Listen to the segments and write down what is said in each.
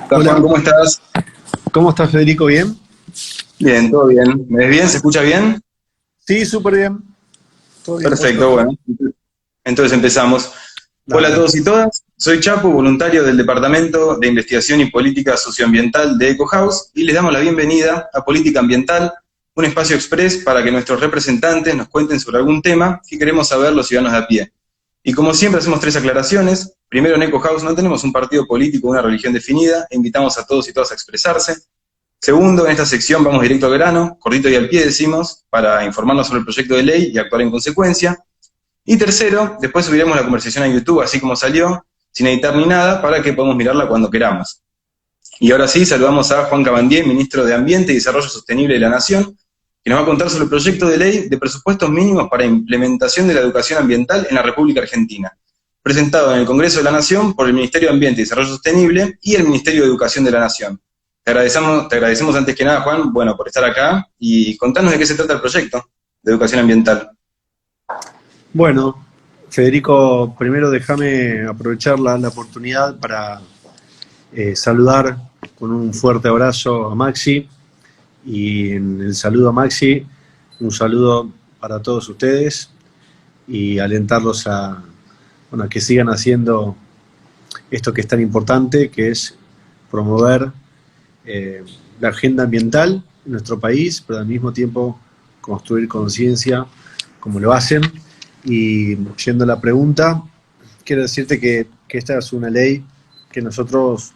Hola Hola, Juan, ¿cómo estás? ¿cómo estás, Federico? ¿Bien? Bien, todo bien. ¿Me ves bien? ¿Se escucha bien? Sí, súper bien. Todo bien, por Perfecto, suerte. bueno. Entonces empezamos. Hola a Dale. todos y todas. Soy Chapo, voluntario del Departamento de Investigación y Política Socioambiental de EcoHouse y les damos la bienvenida a Política Ambiental, un espacio express para que nuestros representantes nos cuenten sobre algún tema que queremos saber los ciudadanos de a pie. Y como siempre hacemos tres aclaraciones. Primero, en EcoHouse no tenemos un partido político o una religión definida e invitamos a todos y todas a expresarse. Segundo, en esta sección vamos directo al grano, cortito y al pie decimos, para informarnos sobre el proyecto de ley y actuar en consecuencia. Y tercero, después subiremos la conversación a YouTube así como salió, sin editar ni nada, para que podamos mirarla cuando queramos. Y ahora sí, saludamos a Juan Cabandier, ministro de Ambiente y Desarrollo Sostenible de la Nación, que nos va a contar sobre el proyecto de ley de presupuestos mínimos para implementación de la educación ambiental en la República Argentina, presentado en el Congreso de la Nación por el Ministerio de Ambiente y Desarrollo Sostenible y el Ministerio de Educación de la Nación. Te agradecemos antes que nada, Juan, bueno, por estar acá y contarnos de qué se trata el proyecto de educación ambiental. Bueno, Federico, primero déjame aprovechar la oportunidad para saludar con un fuerte abrazo a Maxi. Y en el saludo a Maxi, un saludo para todos ustedes y alentarlos a que sigan haciendo esto que es tan importante, que es promover eh, la agenda ambiental en nuestro país, pero al mismo tiempo construir conciencia como lo hacen. Y yendo a la pregunta, quiero decirte que esta es una ley que nosotros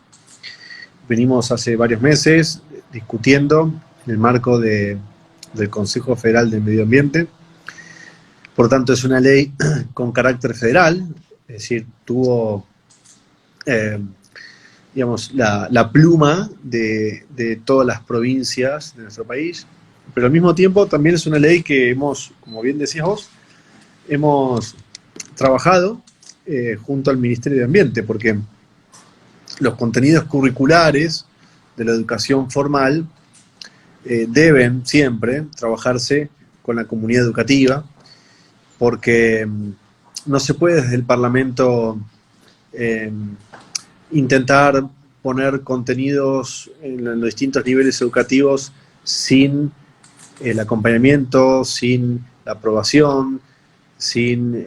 venimos hace varios meses discutiendo en el marco del Consejo Federal del Medio Ambiente. Por tanto, es una ley con carácter federal, es decir, tuvo eh, digamos, la pluma de todas las provincias de nuestro país, pero al mismo tiempo también es una ley que hemos, como bien decías vos, hemos trabajado junto al Ministerio de Ambiente, porque los contenidos curriculares de la educación formal deben siempre trabajarse con la comunidad educativa, porque no se puede desde el Parlamento eh, intentar poner contenidos en los distintos niveles educativos sin el acompañamiento, sin la aprobación, sin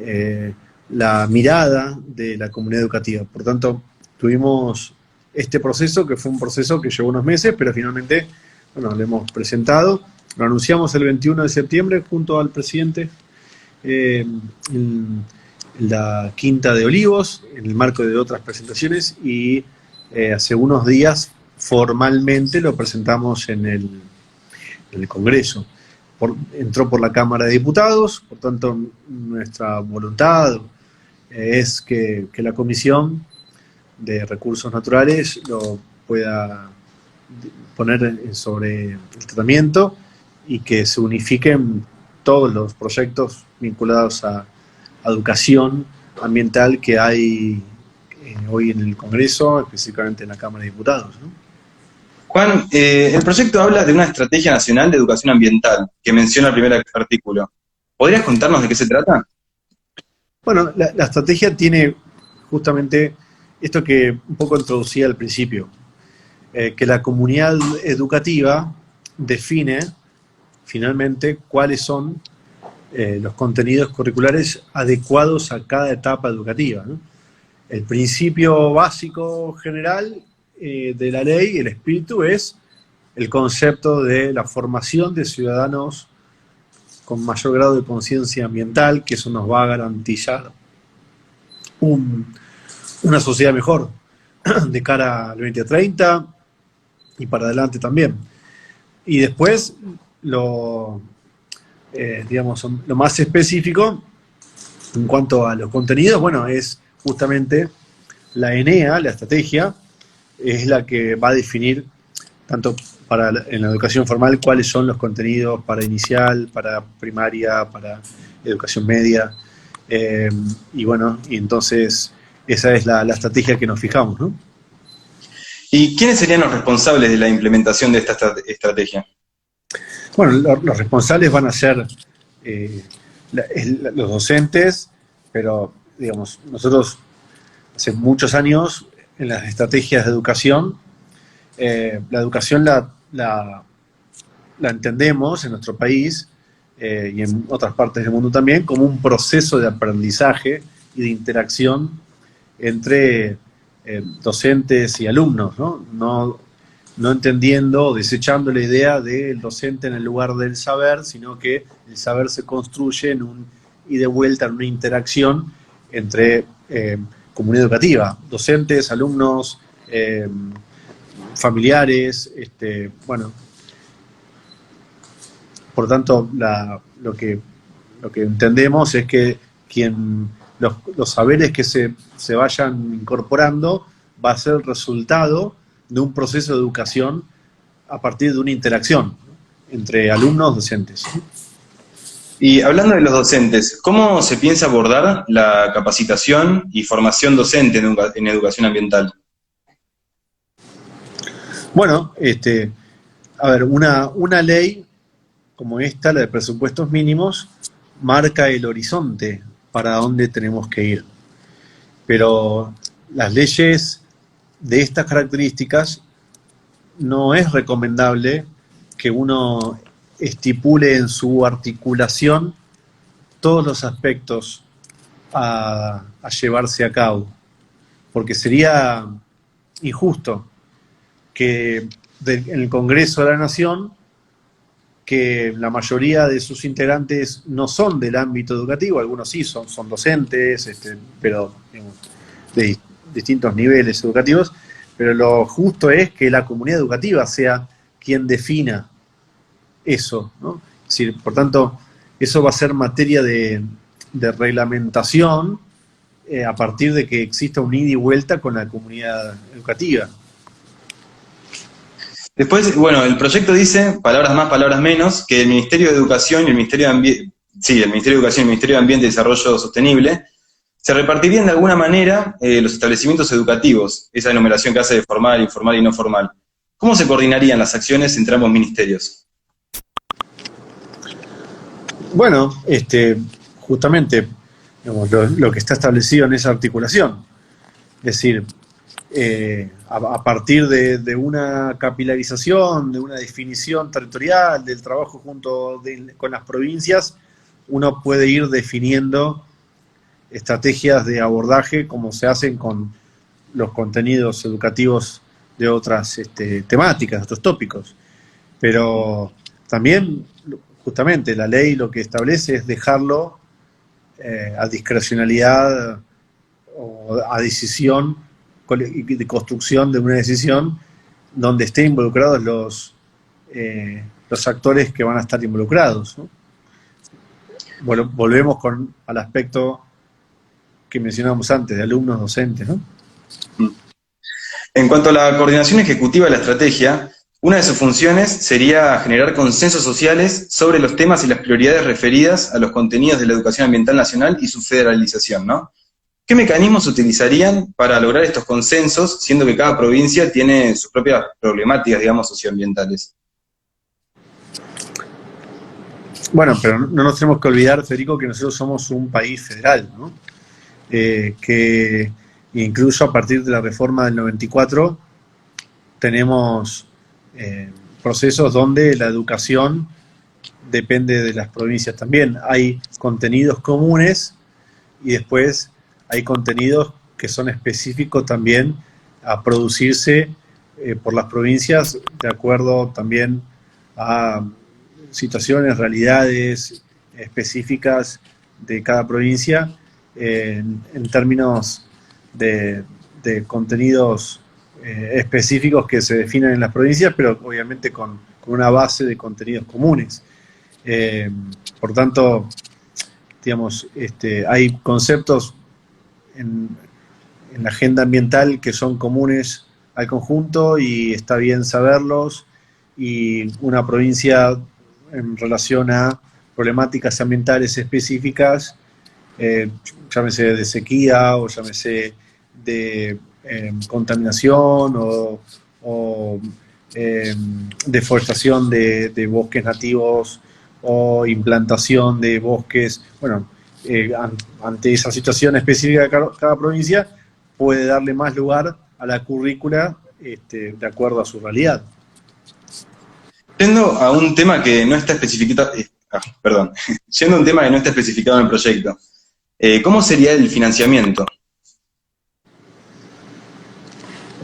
la mirada de la comunidad educativa. Por tanto, tuvimos este proceso, que fue un proceso que llevó unos meses, pero finalmente, bueno, lo hemos presentado. Lo anunciamos el 21 de septiembre junto al presidente en la Quinta de Olivos, en el marco de otras presentaciones, y hace unos días formalmente lo presentamos en el Congreso. Entró por la Cámara de Diputados, por tanto nuestra voluntad es que la Comisión de Recursos Naturales lo pueda poner sobre el tratamiento y que se unifiquen todos los proyectos vinculados a educación ambiental que hay hoy en el Congreso, específicamente en la Cámara de Diputados, ¿no? Juan, el proyecto habla de una estrategia nacional de educación ambiental que menciona el primer artículo. ¿Podrías contarnos de qué se trata? Bueno, la estrategia tiene justamente esto que un poco introducía al principio, que la comunidad educativa define finalmente cuáles son los contenidos curriculares adecuados a cada etapa educativa, ¿no? El principio básico general de la ley, el espíritu, es el concepto de la formación de ciudadanos con mayor grado de conciencia ambiental, que eso nos va a garantizar un, una sociedad mejor de cara al 2030 y para adelante también. Y después, digamos, lo más específico en cuanto a los contenidos, bueno, es justamente la ENEA, la estrategia, es la que va a definir, tanto en la educación formal, cuáles son los contenidos para inicial, para primaria, para educación media. Y bueno, y entonces esa es la estrategia que nos fijamos, ¿no? ¿Y quiénes serían los responsables de la implementación de esta estrategia? Bueno, los responsables van a ser los docentes, pero digamos, nosotros hace muchos años en las estrategias de educación La educación la entendemos en nuestro país y en otras partes del mundo también como un proceso de aprendizaje y de interacción entre docentes y alumnos, ¿no? No entendiendo o desechando la idea del docente en el lugar del saber, sino que el saber se construye en un ida y de vuelta, en una interacción entre comunidad educativa, docentes, alumnos, familiares, bueno, por lo tanto, lo que entendemos es que los saberes que se vayan incorporando va a ser el resultado de un proceso de educación a partir de una interacción entre alumnos y docentes. Y hablando de los docentes, ¿cómo se piensa abordar la capacitación y formación docente en educación ambiental? Bueno, a ver, una ley como esta, la de presupuestos mínimos, marca el horizonte para dónde tenemos que ir. Pero las leyes de estas características no es recomendable que uno estipule en su articulación todos los aspectos a llevarse a cabo, porque sería injusto que en el Congreso de la Nación, que la mayoría de sus integrantes no son del ámbito educativo, algunos sí son docentes, pero digamos, de distintos niveles educativos, pero lo justo es que la comunidad educativa sea quien defina eso, ¿no? Es decir, por tanto, eso va a ser materia de reglamentación a partir de que exista un ida y vuelta con la comunidad educativa. Después, bueno, el proyecto dice, palabras más, palabras menos, que el Ministerio de Educación y el Ministerio de Ambiente, el Ministerio de Educación y el Ministerio de Ambiente y Desarrollo Sostenible, se repartirían de alguna manera los establecimientos educativos, esa enumeración que hace de formal, informal y no formal. ¿Cómo se coordinarían las acciones entre ambos ministerios? Bueno, justamente digamos, lo que está establecido en esa articulación, es decir, a partir de una capilarización, de una definición territorial, del trabajo con las provincias, uno puede ir definiendo estrategias de abordaje como se hacen con los contenidos educativos de otras temáticas, otros tópicos. Pero también, justamente, la ley lo que establece es dejarlo a discrecionalidad o a decisión de construcción de una decisión donde estén involucrados los actores que van a estar involucrados, ¿no? Volvemos al aspecto que mencionábamos antes, de alumnos docentes, ¿no? En cuanto a la coordinación ejecutiva de la estrategia, una de sus funciones sería generar consensos sociales sobre los temas y las prioridades referidas a los contenidos de la educación ambiental nacional y su federalización, ¿no? ¿Qué mecanismos utilizarían para lograr estos consensos, siendo que cada provincia tiene sus propias problemáticas, digamos, socioambientales? Bueno, pero no nos tenemos que olvidar, Federico, que nosotros somos un país federal, ¿no? Que incluso a partir de la reforma del 94 tenemos procesos donde la educación depende de las provincias también. Hay contenidos comunes y después hay contenidos que son específicos también a producirse por las provincias de acuerdo también a situaciones, realidades específicas de cada provincia en términos de contenidos específicos que se definen en las provincias, pero obviamente con una base de contenidos comunes. Por tanto, digamos, hay conceptos en la agenda ambiental que son comunes al conjunto y está bien saberlos, y una provincia en relación a problemáticas ambientales específicas, llámese de sequía o llámese de contaminación o deforestación de bosques nativos o implantación de bosques, bueno, ante esa situación específica de cada provincia, puede darle más lugar a la currícula de acuerdo a su realidad. Yendo a un tema que no está especificado, yendo a un tema que no está especificado en el proyecto, ¿cómo sería el financiamiento?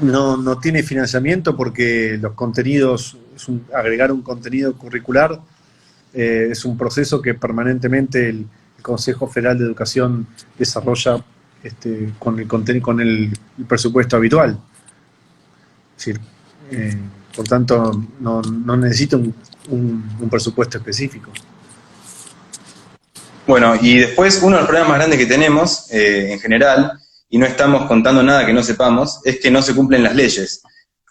No tiene financiamiento porque los contenidos, agregar un contenido curricular es un proceso que permanentemente el Consejo Federal de Educación desarrolla con el presupuesto habitual. Es decir, por tanto, no necesita un presupuesto específico. Bueno, y después uno de los problemas más grandes que tenemos en general, y no estamos contando nada que no sepamos, es que no se cumplen las leyes.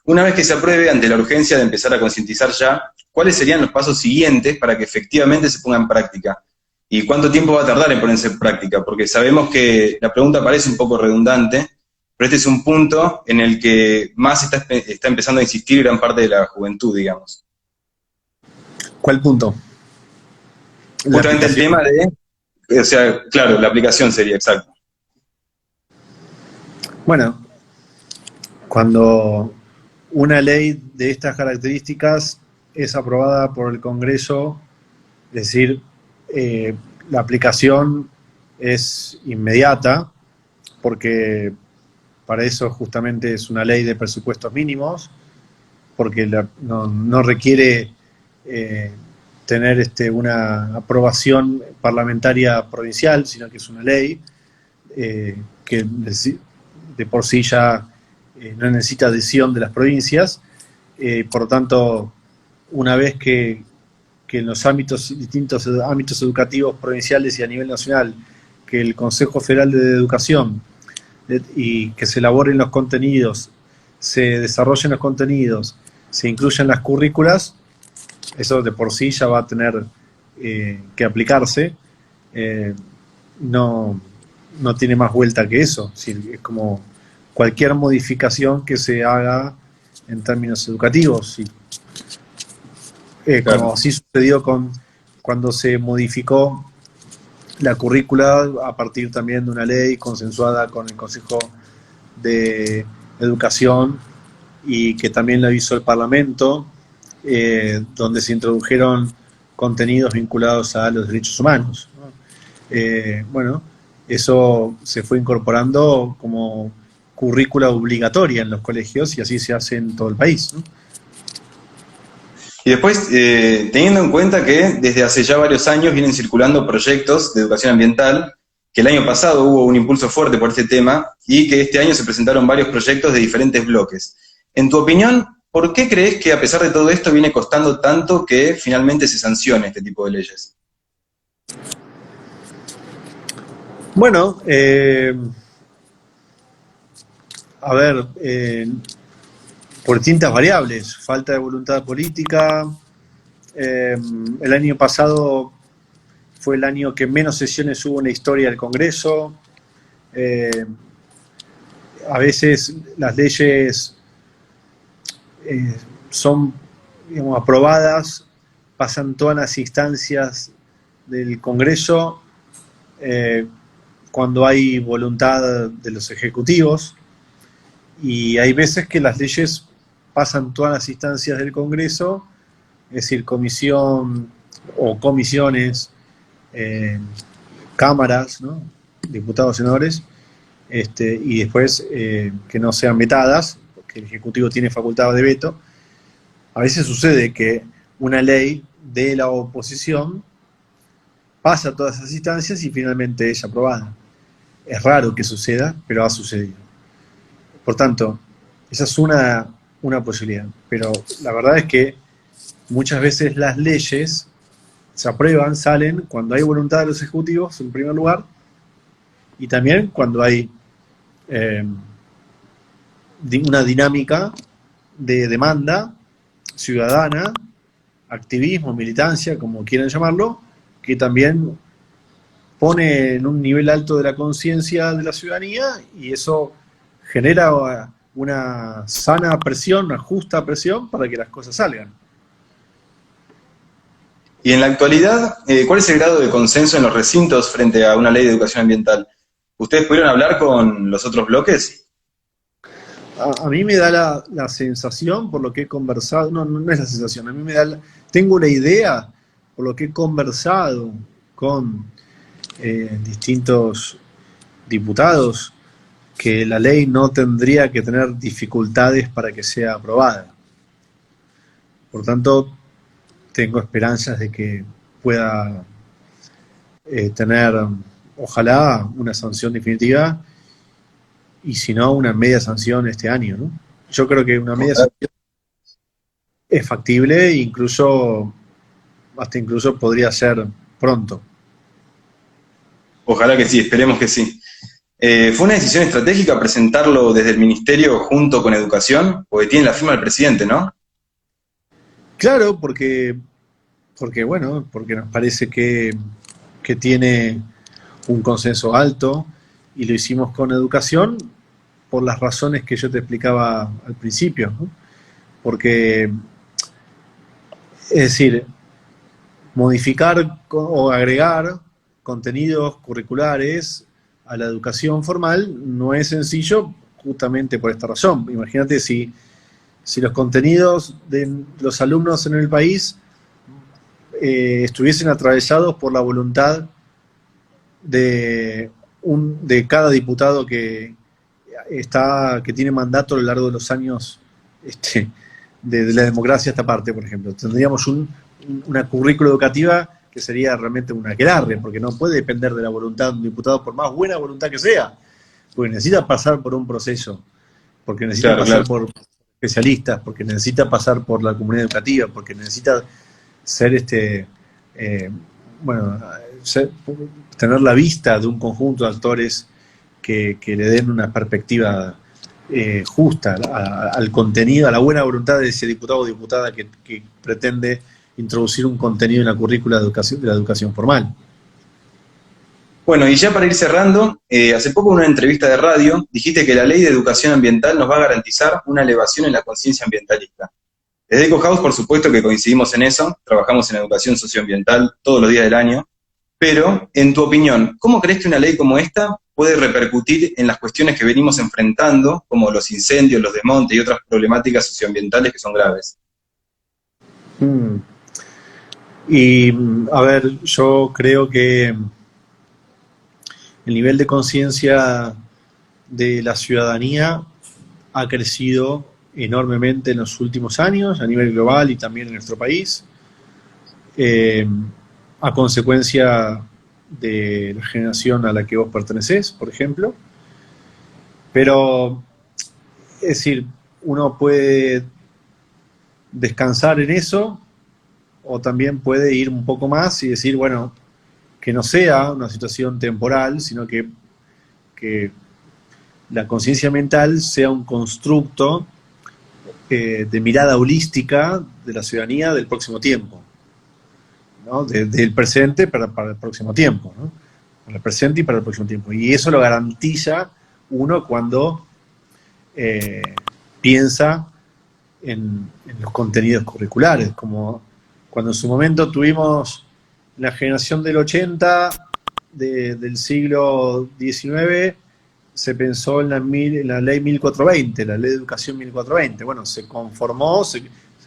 Una vez que se apruebe, ante la urgencia de empezar a concientizar ya, ¿cuáles serían los pasos siguientes para que efectivamente se ponga en práctica? ¿Y cuánto tiempo va a tardar en ponerse en práctica? Porque sabemos que la pregunta parece un poco redundante, pero este es un punto en el que más está empezando a insistir gran parte de la juventud, digamos. ¿Cuál punto? Justamente el tema de, o sea, claro, la aplicación sería exacto. Bueno, cuando una ley de estas características es aprobada por el Congreso, es decir, la aplicación es inmediata, porque para eso justamente es una ley de presupuestos mínimos, porque no requiere tener una aprobación parlamentaria provincial, sino que es una ley que de por sí ya no necesita adhesión de las provincias. Por lo tanto, una vez que en los distintos ámbitos educativos provinciales y a nivel nacional, que el Consejo Federal de Educación y que se elaboren los contenidos, se desarrollen los contenidos, se incluyan las currículas, eso de por sí ya va a tener que aplicarse. No tiene más vuelta que eso. Es como cualquier modificación que se haga en términos educativos. Claro. Como así sucedió cuando se modificó la currícula a partir también de una ley consensuada con el Consejo de Educación y que también la hizo el Parlamento, donde se introdujeron contenidos vinculados a los derechos humanos, ¿no? Bueno, eso se fue incorporando como currícula obligatoria en los colegios y así se hace en todo el país, ¿no? Y después, teniendo en cuenta que desde hace ya varios años vienen circulando proyectos de educación ambiental, que el año pasado hubo un impulso fuerte por este tema y que este año se presentaron varios proyectos de diferentes bloques. En tu opinión, ¿por qué crees que a pesar de todo esto viene costando tanto que finalmente se sancione este tipo de leyes? Bueno, a ver, por distintas variables, falta de voluntad política. El año pasado fue el año que menos sesiones hubo en la historia del Congreso. A veces las leyes son, digamos, aprobadas, pasan todas las instancias del Congreso cuando hay voluntad de los ejecutivos, y hay veces que las leyes pasan todas las instancias del Congreso, es decir, comisión o comisiones, cámaras, ¿no? Diputados, senadores, y después que no sean vetadas, porque el Ejecutivo tiene facultad de veto. A veces sucede que una ley de la oposición pasa todas esas instancias y finalmente es aprobada. Es raro que suceda, pero ha sucedido. Por tanto, esa es una posibilidad. Pero la verdad es que muchas veces las leyes se aprueban, salen cuando hay voluntad de los ejecutivos, en primer lugar, y también cuando hay una dinámica de demanda ciudadana, activismo, militancia, como quieran llamarlo, que también pone en un nivel alto de la conciencia de la ciudadanía, y eso genera una sana presión, una justa presión para que las cosas salgan. Y en la actualidad, ¿cuál es el grado de consenso en los recintos frente a una ley de educación ambiental? ¿Ustedes pudieron hablar con los otros bloques? A mí me da la sensación, por lo que he conversado, no es la sensación, a mí me da, tengo la idea, por lo que he conversado con distintos diputados, que la ley no tendría que tener dificultades para que sea aprobada. Por tanto, tengo esperanzas de que pueda tener, ojalá, una sanción definitiva y si no, una media sanción este año, ¿no? Yo creo que una media sanción es factible, incluso podría ser pronto. Ojalá que sí, esperemos que sí. ¿Fue una decisión estratégica presentarlo desde el Ministerio junto con Educación? Porque tiene la firma del presidente, ¿no? Claro, porque nos parece que tiene un consenso alto y lo hicimos con Educación por las razones que yo te explicaba al principio, ¿no? Porque, es decir, modificar o agregar contenidos curriculares a la educación formal no es sencillo justamente por esta razón. Imagínate si los contenidos de los alumnos en el país estuviesen atravesados por la voluntad de cada diputado que tiene mandato a lo largo de los años de la democracia esta parte, por ejemplo. Tendríamos una currícula educativa que sería realmente un aquelarre, porque no puede depender de la voluntad de un diputado, por más buena voluntad que sea, porque necesita pasar por un proceso, porque necesita pasar por especialistas, porque necesita pasar por la comunidad educativa, porque necesita ser tener la vista de un conjunto de actores que le den una perspectiva justa al contenido, a la buena voluntad de ese diputado o diputada que pretende introducir un contenido en la currícula de la educación formal. Bueno, y ya para ir cerrando, hace poco en una entrevista de radio dijiste que la ley de educación ambiental nos va a garantizar una elevación en la conciencia ambientalista. Desde EcoHouse, por supuesto que coincidimos en eso, trabajamos en educación socioambiental todos los días del año, pero, en tu opinión, ¿cómo crees que una ley como esta puede repercutir en las cuestiones que venimos enfrentando, como los incendios, los desmontes y otras problemáticas socioambientales que son graves? Y, a ver, yo creo que el nivel de conciencia de la ciudadanía ha crecido enormemente en los últimos años, a nivel global y también en nuestro país, a consecuencia de la generación a la que vos pertenecés, por ejemplo. Pero, es decir, uno puede descansar en eso, o también puede ir un poco más y decir, bueno, que no sea una situación temporal, sino que la conciencia ambiental sea un constructo de mirada holística de la ciudadanía del próximo tiempo, ¿no? Del presente para el próximo tiempo, ¿no? Para el presente y para el próximo tiempo. Y eso lo garantiza uno cuando piensa en los contenidos curriculares, como cuando en su momento tuvimos la generación del 80, del siglo XIX, se pensó en la ley 1420, la ley de educación 1420. Bueno, se conformó, se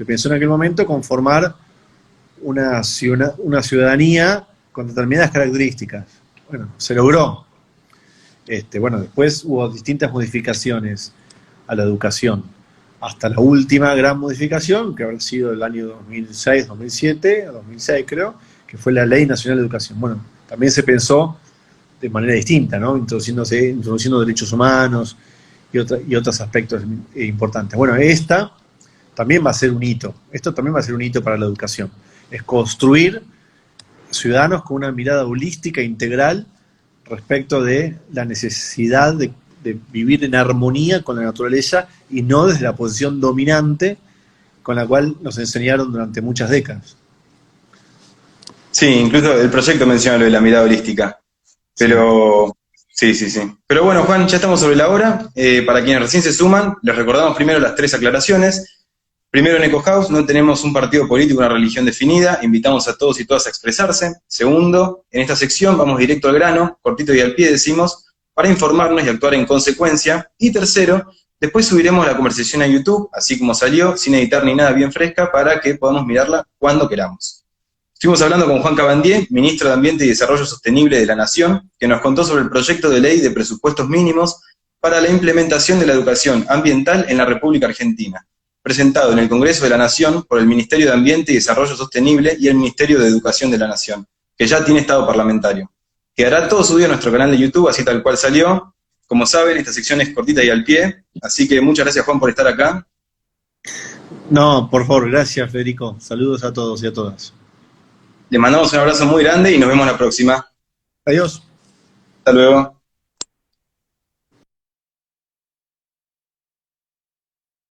pensó en aquel momento conformar una ciudadanía con determinadas características. Bueno, se logró. Bueno, después hubo distintas modificaciones a la educación, hasta la última gran modificación, que habrá sido el año 2006, 2007, 2006 creo, que fue la Ley Nacional de Educación. Bueno, también se pensó de manera distinta, ¿no? Introduciendo derechos humanos y otros aspectos importantes. Bueno, esta también va a ser un hito. Esto también va a ser un hito para la educación. Es construir ciudadanos con una mirada holística, integral, respecto de la necesidad de vivir en armonía con la naturaleza y no desde la posición dominante con la cual nos enseñaron durante muchas décadas. Sí, incluso el proyecto menciona lo de la mirada holística. Pero, sí. Pero bueno, Juan, ya estamos sobre la hora. Para quienes recién se suman, les recordamos primero las 3 aclaraciones. Primero, en EcoHouse no tenemos un partido político, una religión definida, invitamos a todos y todas a expresarse. Segundo, en esta sección vamos directo al grano, cortito y al pie decimos, para informarnos y actuar en consecuencia. Y tercero, Después subiremos la conversación a YouTube, así como salió, sin editar ni nada, bien fresca, para que podamos mirarla cuando queramos. Estuvimos hablando con Juan Cabandier, ministro de Ambiente y Desarrollo Sostenible de la Nación, que nos contó sobre el proyecto de ley de presupuestos mínimos para la implementación de la educación ambiental en la República Argentina, presentado en el Congreso de la Nación por el Ministerio de Ambiente y Desarrollo Sostenible y el Ministerio de Educación de la Nación, que ya tiene estado parlamentario. Quedará todo subido a nuestro canal de YouTube, así tal cual salió. Como saben, esta sección es cortita y al pie, así que muchas gracias, Juan, por estar acá. No, por favor, gracias, Federico. Saludos a todos y a todas. Les mandamos un abrazo muy grande y nos vemos la próxima. Adiós. Hasta luego.